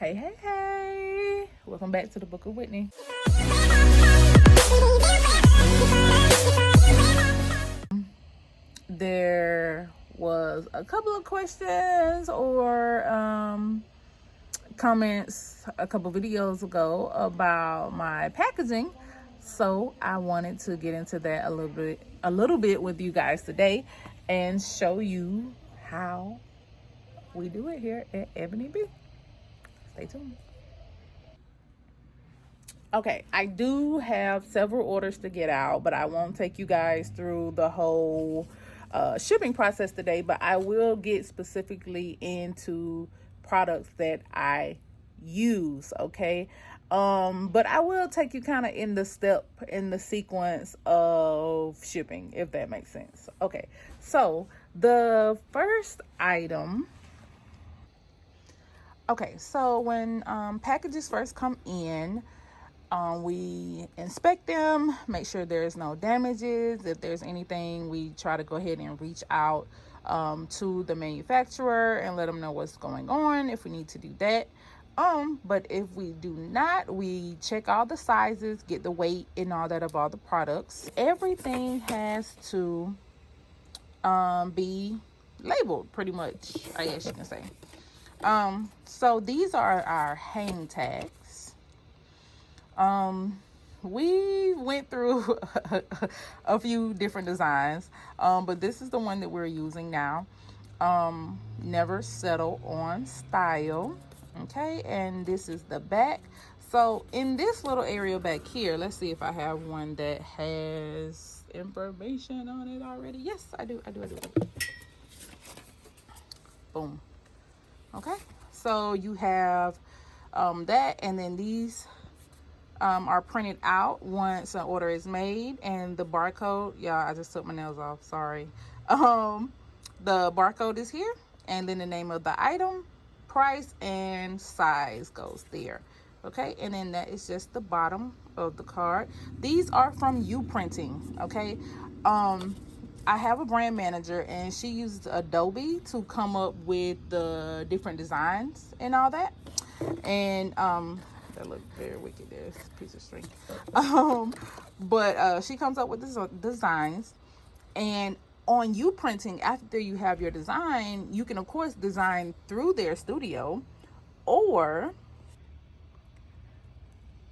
Hey, hey, hey! Welcome back to the Book of Whitney. There was a couple of questions or comments a couple videos ago about my packaging, so I wanted to get into that a little bit with you guys today and show you how we do it here at Ebony B. Stay tuned. Okay, I do have several orders to get out, but I won't take you guys through the whole shipping process today, but I will get specifically into products that I use, okay? But I will take you kind of in the sequence of shipping, if that makes sense. Okay, so the first item. Okay, so when packages first come in, we inspect them, make sure there's no damages. If there's anything, we try to go ahead and reach out to the manufacturer and let them know what's going on if we need to do that. But if we do not, we check all the sizes, get the weight and all that of all the products. Everything has to be labeled, pretty much, I guess you can say. So these are our hang tags. We went through a few different designs, but this is the one that we're using now. Never settle on style. Okay, and this is the back. So in this little area back here, let's see if I have one that has information on it already. Yes, I do. Boom. Okay, so you have that, and then these are printed out once an order is made, and the barcode, yeah, I just took my nails off, sorry. The barcode is here, and then the name of the item, price, and size goes there. Okay, and then that is just the bottom of the card. These are from Printing. Okay, I have a brand manager, and she used Adobe to come up with the different designs and all that. And that looked very wicked. There's a piece of string. But she comes up with these designs, and on Printing, after you have your design, you can of course design through their studio, or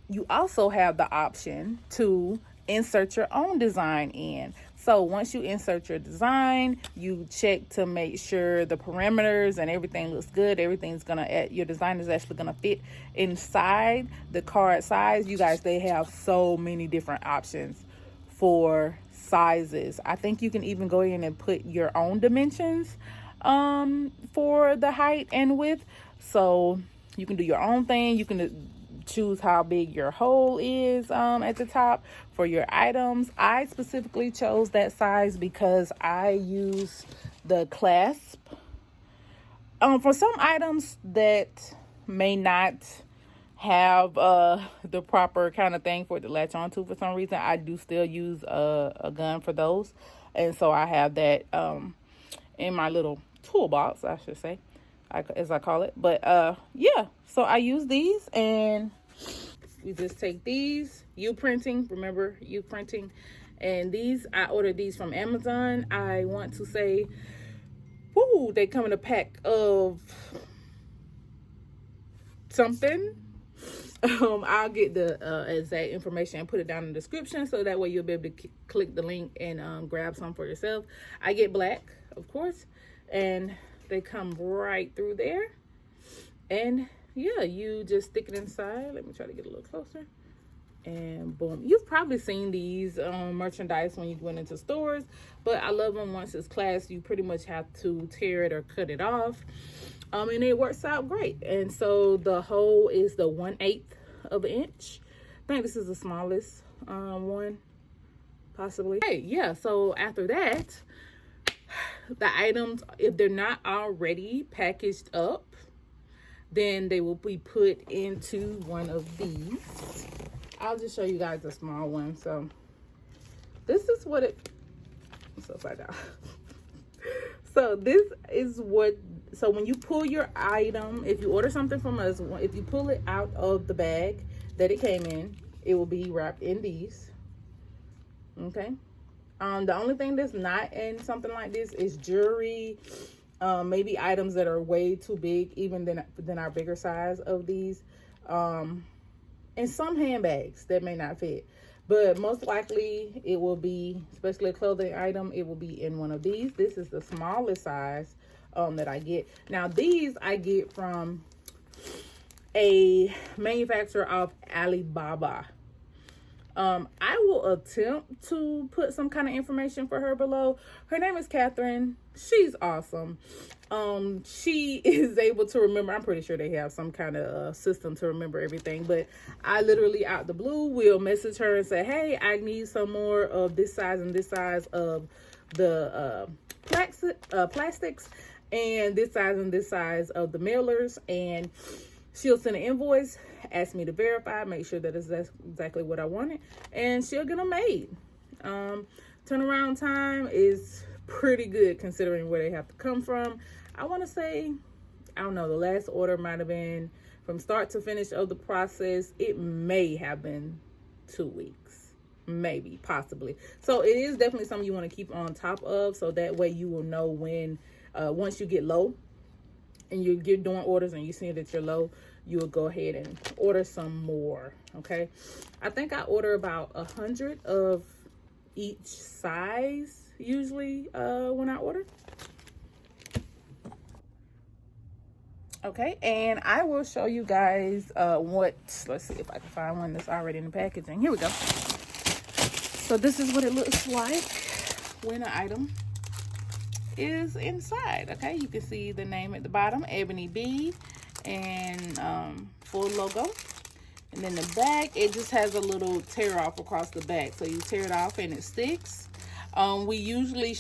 you also have the option to insert your own design in. So once you insert your design, you check to make sure the parameters and everything looks good. Everything's your design is actually gonna fit inside the card size. You guys, they have so many different options for sizes. I think you can even go in and put your own dimensions for the height and width. So you can do your own thing. You can choose how big your hole is at the top for your items. I specifically chose that size because I use the clasp. For some items that may not have the proper kind of thing for it to latch onto, for some reason, I do still use a gun for those. And so I have that in my little toolbox, I should say, as I call it. But yeah, so I use these, and we just take these. Printing, remember Printing, and these I ordered these from Amazon. I want to say, whoo, they come in a pack of something. I'll get the exact information and put it down in the description, so that way you'll be able to click the link and grab some for yourself. I get black, of course, and they come right through there. And yeah, you just stick it inside. Let me try to get a little closer. And boom. You've probably seen these merchandise when you went into stores, but I love them. Once it's clasped, you pretty much have to tear it or cut it off. And it works out great. And so the hole is the 1/8 of an inch. I think this is the smallest one, possibly. Hey, yeah, so after that, the items, if they're not already packaged up, then they will be put into one of these. I'll just show you guys a small one. So this is what it's upside down. So this is what, so when you pull your item, if you order something from us, if you pull it out of the bag that it came in, it will be wrapped in these. Okay. The only thing that's not in something like this is jewelry, maybe items that are way too big, even than our bigger size of these, and some handbags that may not fit. But most likely it will be, especially a clothing item, it will be in one of these. This is the smallest size that I get. Now these I get from a manufacturer of Alibaba. I will attempt to put some kind of information for her below. Her name is Catherine. She's awesome. She is able to remember. I'm pretty sure they have some kind of system to remember everything, but I literally out the blue will message her and say, hey, I need some more of this size and this size of the plastics, and this size and this size of the mailers, and she'll send an invoice, ask me to verify, make sure that it's exactly what I wanted, and she'll get them made. Turnaround time is pretty good considering where they have to come from. I want to say, I don't know, the last order might have been from start to finish of the process. It may have been 2 weeks, maybe, possibly. So it is definitely something you want to keep on top of, so that way you will know when, once you get low, and you're doing orders and you see that you're low, you will go ahead and order some more. Okay, I think I order about 100 of each size usually when I order. Okay, and I will show you guys let's see if I can find one that's already in the packaging. Here we go. So this is what it looks like when an item is inside. Okay, you can see the name at the bottom, Ebony Bee, and full logo. And then the back, it just has a little tear off across the back, so you tear it off and it sticks. We usually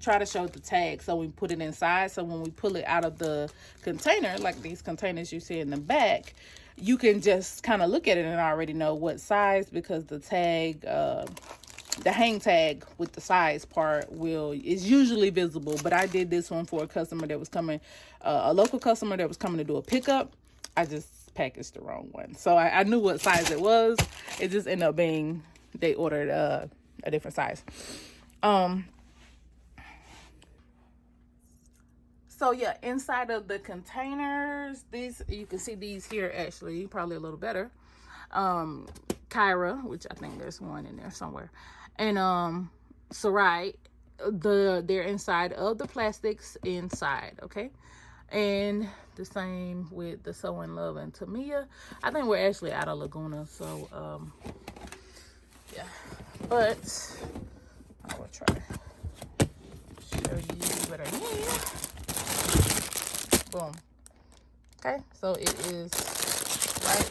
try to show the tag, so we put it inside, so when we pull it out of the container, like these containers you see in the back, you can just kind of look at it and already know what size, because the tag, the hang tag with the size part is usually visible. But I did this one for a customer that was coming, a local customer that was coming to do a pickup. I just packaged the wrong one, so I knew what size it was. It just ended up being they ordered a different size. So yeah, inside of the containers, these, you can see these here actually probably a little better. Kyra, which I think there's one in there somewhere, and Sarai, they're inside of the plastics inside. Okay, and the same with the So in Love and Tamia. I think we're actually out of Laguna, so yeah, but I will try to show you what I need. Boom. Okay, so it is right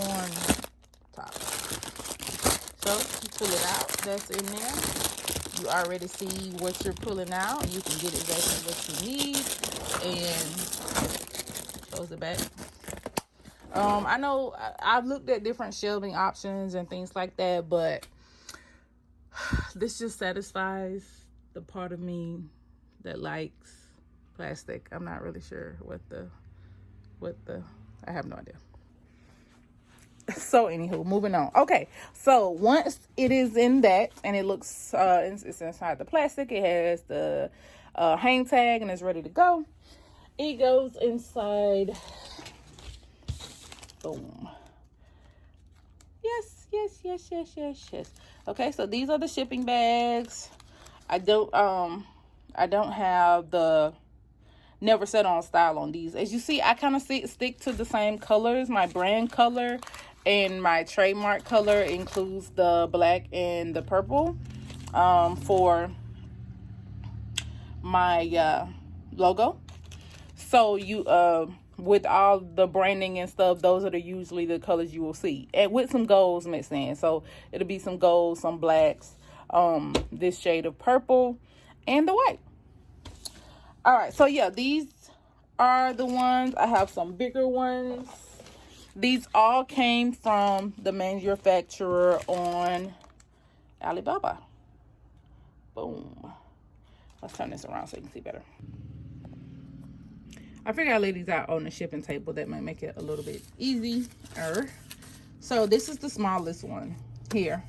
on top. So you pull it out, that's in there. You already see what you're pulling out. You can get exactly what you need, and close it back. I know I've looked at different shelving options and things like that, but this just satisfies the part of me that likes plastic. I'm not really sure what the I have no idea. So anywho, moving on. Okay, so once it is in that, and it looks it's inside the plastic, it has the hang tag and it's ready to go, it goes inside. Boom. Yes. Okay, so these are the shipping bags. I don't have the never set on style on these. As you see, I kind of stick to the same colors. My brand color and my trademark color includes the black and the purple for my logo. So you with all the branding and stuff, those are usually the colors you will see, and with some golds mixed in. So it'll be some golds, some blacks, this shade of purple, and the white. All right, so yeah, these are the ones. I have some bigger ones. These all came from the manufacturer on Alibaba. Boom. Let's turn this around so you can see better. I figured I'd lay these out on the shipping table. That might make it a little bit easier. So this is the smallest one here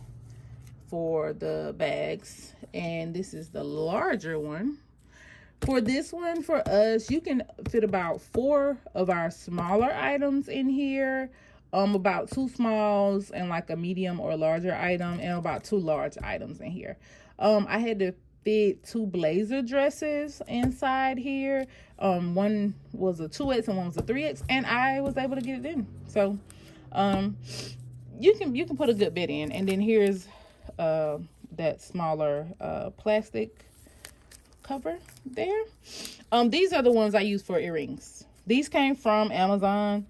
for the bags, and this is the larger one. For this one, for us, you can fit about 4 of our smaller items in here, about 2 smalls and like a medium or larger item, and about 2 large items in here. I had to fit 2 blazer dresses inside here. One was a 2X and one was a 3X, and I was able to get it in. So you can put a good bit in. And then here's that smaller plastic cover there. These are the ones I use for earrings. These came from Amazon.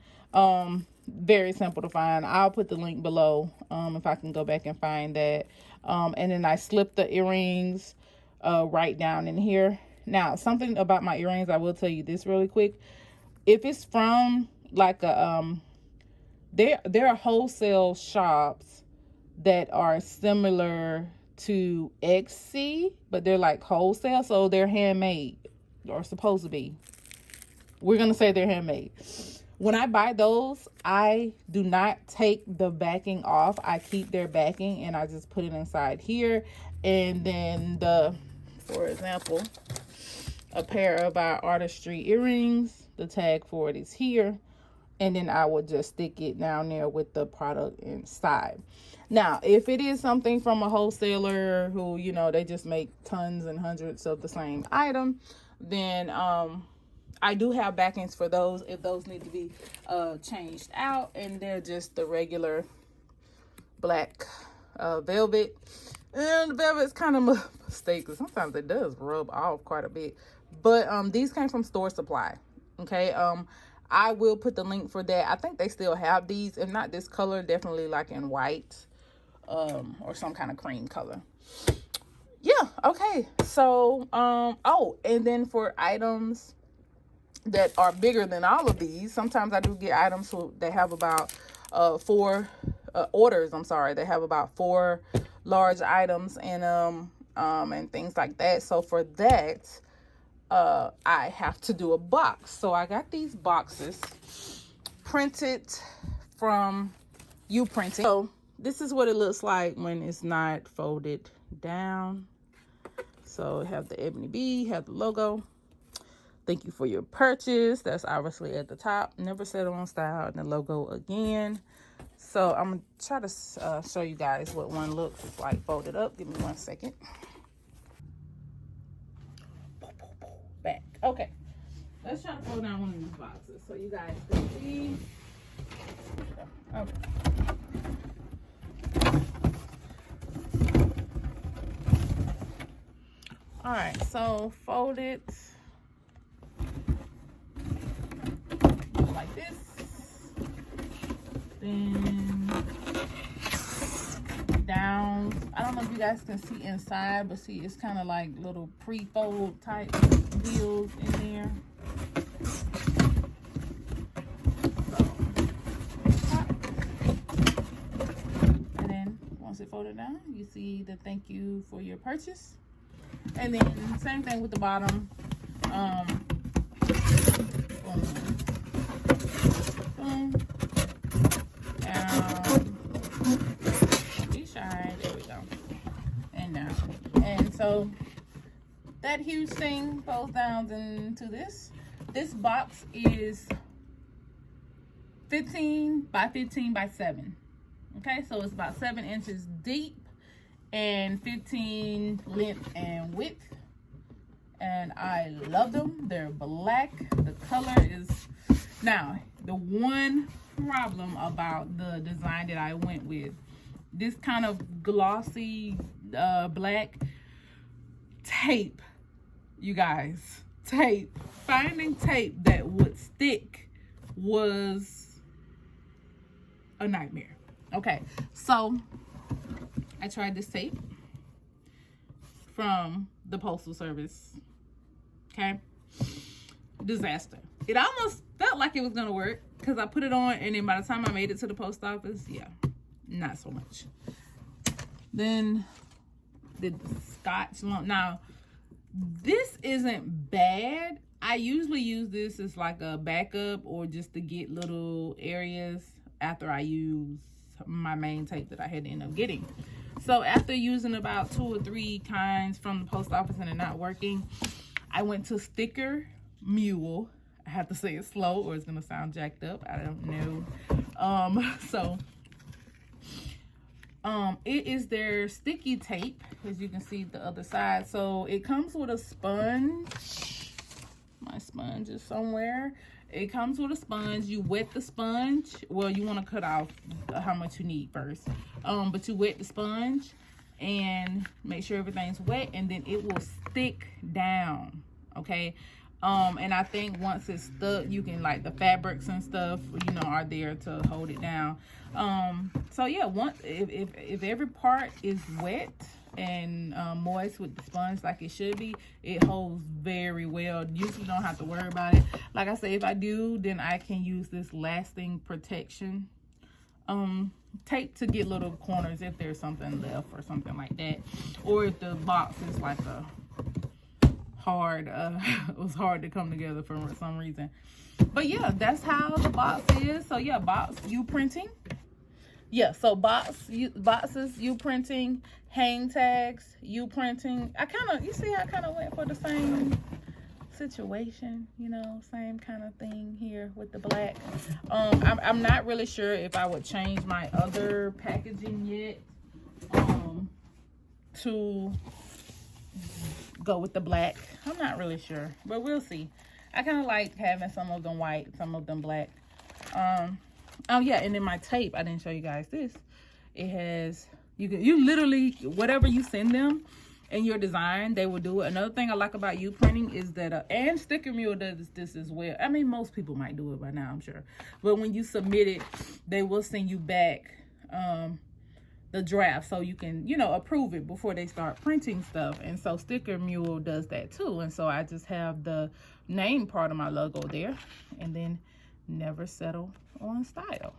Very simple to find. I'll put the link below if I can go back and find that. And then I slipped the earrings right down in here. Now, something about my earrings, I will tell you this really quick. If it's from like a there are wholesale shops that are similar to Etsy, but they're like wholesale, so they're handmade, or supposed to be. We're gonna say they're handmade. When I buy those, I do not take the backing off. I keep their backing and I just put it inside here. And then for example, a pair of our artistry earrings, the tag for it is here, and then I would just stick it down there with the product inside. Now, if it is something from a wholesaler who, you know, they just make tons and hundreds of the same item, then I do have backings for those if those need to be changed out, and they're just the regular black velvet. And the velvet's kind of a mistake because sometimes it does rub off quite a bit. But these came from Store Supply. Okay. I will put the link for that. I think they still have these, if not this color, definitely like in white or some kind of cream color. Yeah. Okay. So oh, and then for items that are bigger than all of these, sometimes I do get items that have about 4 orders. I'm sorry, they have about 4 large items in them and things like that. So for that, I have to do a box. So I got these boxes printed from Printing. So this is what it looks like when it's not folded down. So have the Ebony Bee, have the logo. Thank you for your purchase. That's obviously at the top. Never settle on style, and the logo again. So I'm gonna try to show you guys what one looks like folded up. Give me 1 second. Back. Okay. Let's try to fold down one of these boxes so you guys can see. Okay. All right. So fold it like this. Then down. I don't know if you guys can see inside, but see, it's kind of like little pre-fold type wheels in there. So, and then once it folded down, you see the thank you for your purchase. And then same thing with the bottom. Boom. Down. There we go. And down. And so that huge thing folds down into this. This box is 15 by 15 by 7. Okay, so it's about 7 inches deep and 15 length and width. And I love them. They're black. The color is... Now, the one problem about the design that I went with, this kind of glossy black tape, you guys, tape. Finding tape that would stick was a nightmare. Okay, so I tried this tape from the Postal Service. Okay, disaster. It almost felt like it was gonna work because I put it on, and then by the time I made it to the post office, yeah, not so much. Then the Scotch lump. Now, This isn't bad. I usually use this as like a backup or just to get little areas after I use my main tape that I had to end up getting. So after using about 2 or 3 kinds from the post office and it not working, I went to Sticker Mule. I have to say it slow or it's gonna sound jacked up. I don't know. It is their sticky tape, as you can see the other side. So it comes with a sponge. My sponge is somewhere. It comes with a sponge. You wet the sponge. Well, you want to cut off how much you need first. But you wet the sponge and make sure everything's wet, and then it will stick down. Okay. And I think once it's stuck, you can, like, the fabrics and stuff, you know, are there to hold it down. So yeah, once if every part is wet and moist with the sponge like it should be, it holds very well. Usually don't have to worry about it. Like I say, if I do, then I can use this lasting protection tape to get little corners if there's something left or something like that, or if the box is like a hard it was hard to come together for some reason. But yeah, that's how the box is. So yeah, box U printing. Yeah, so boxes U printing, hang tags U printing. You see I kind of went for the same situation, you know, same kind of thing here with the black. I'm not really sure if I would change my other packaging yet to go with the black. I'm not really sure, but we'll see. I kind of like having some of them white, some of them black. Oh yeah, and then my tape, I didn't show you guys this. It has, you literally, whatever you send them in your design, they will do it. Another thing I like about U printing is that, and Sticker Mule does this as well. I mean, most people might do it by now, I'm sure. But when you submit it, they will send you back the draft so you can, you know, approve it before they start printing stuff. And so Sticker Mule does that too. And so I just have the name part of my logo there, and then never settle on style,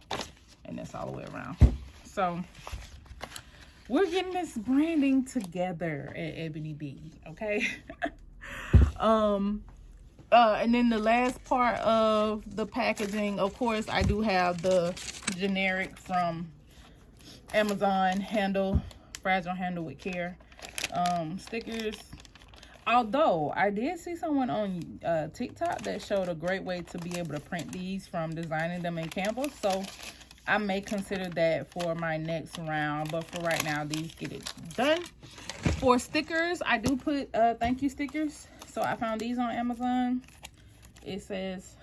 and that's all the way around. So we're getting this branding together at Ebony Bee, okay? And then the last part of the packaging, of course, I do have the generic from Amazon fragile handle with care stickers. Although I did see someone on TikTok that showed a great way to be able to print these from designing them in Canvas, so I may consider that for my next round. But for right now, these get it done. For stickers, I do put thank you stickers. So I found these on Amazon. It says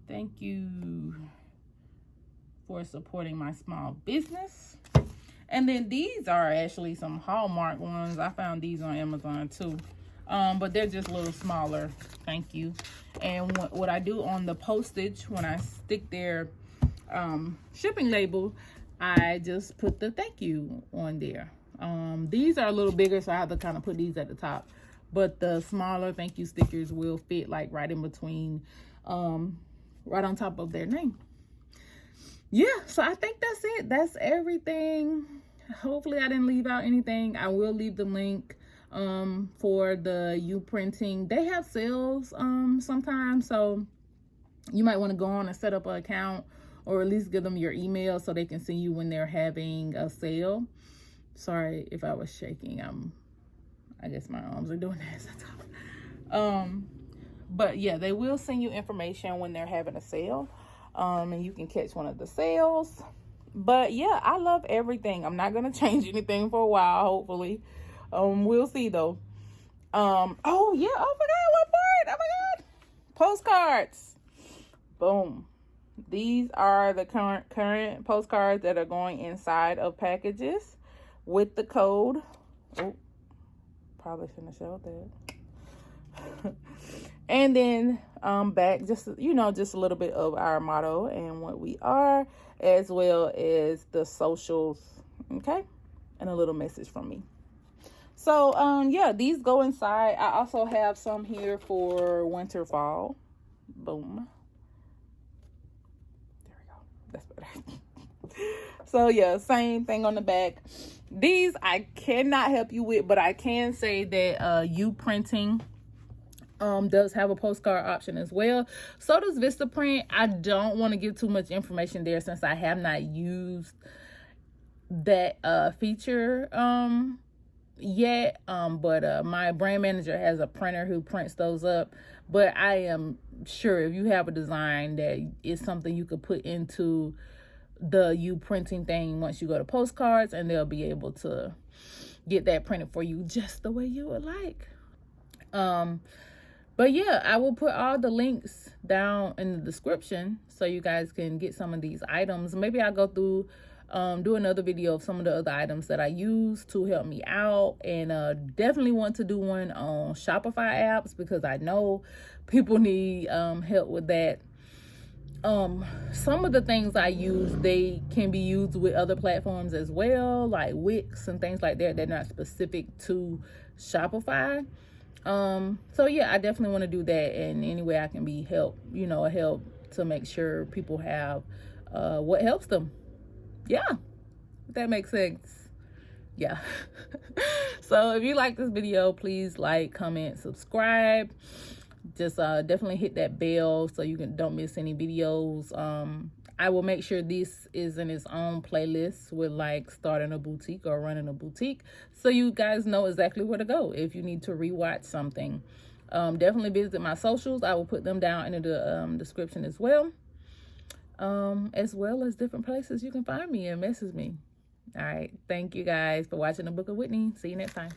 thank you for supporting my small business. And then these are actually some Hallmark ones. I found these on Amazon too. But they're just a little smaller. Thank you. And what I do on the postage, when I stick their shipping label, I just put the thank you on there. These are a little bigger, so I have to kind of put these at the top. But the smaller thank you stickers will fit like right in between, right on top of their name. Yeah, so I think that's it. That's everything. Hopefully I didn't leave out anything. I will leave the link for the U printing. They have sales sometimes, so you might want to go on and set up an account, or at least give them your email so they can see you when they're having a sale. Sorry if I was shaking. I guess my arms are doing that sometimes. But yeah, they will send you information when they're having a sale. And you can catch one of the sales. But yeah, I love everything. I'm not gonna change anything for a while, hopefully. We'll see though. Oh yeah, oh my god, what part? Oh my god. Postcards. Boom. These are the current postcards that are going inside of packages with the code. Oh, probably shouldn't have showed that. And then back, just, you know, just a little bit of our motto and what we are, as well as the socials, okay, and a little message from me. So yeah, these go inside. I also have some here for winter, fall. Boom. There we go. That's better. So yeah, same thing on the back. These I cannot help you with, but I can say that U Printing does have a postcard option as well. So does Vistaprint. I don't want to give too much information there since I have not used that feature yet. But my brand manager has a printer who prints those up. But I am sure if you have a design that is something you could put into the U Printing thing once you go to Postcards, and they'll be able to get that printed for you just the way you would like. But yeah, I will put all the links down in the description so you guys can get some of these items. Maybe I'll go through, do another video of some of the other items that I use to help me out. And definitely want to do one on Shopify apps because I know people need help with that. Some of the things I use, they can be used with other platforms as well, like Wix and things like that. They're not specific to Shopify. So yeah, I definitely want to do that, and any way I can be help to make sure people have what helps them. Yeah, if that makes sense. Yeah. So if you like this video, please like, comment, subscribe. Just definitely hit that bell so you don't miss any videos. I will make sure this is in its own playlist with like starting a boutique or running a boutique, so you guys know exactly where to go if you need to rewatch something. Definitely visit my socials. I will put them down in the description as well as different places you can find me and message me. All right, thank you guys for watching the Book of Whitney. See you next time.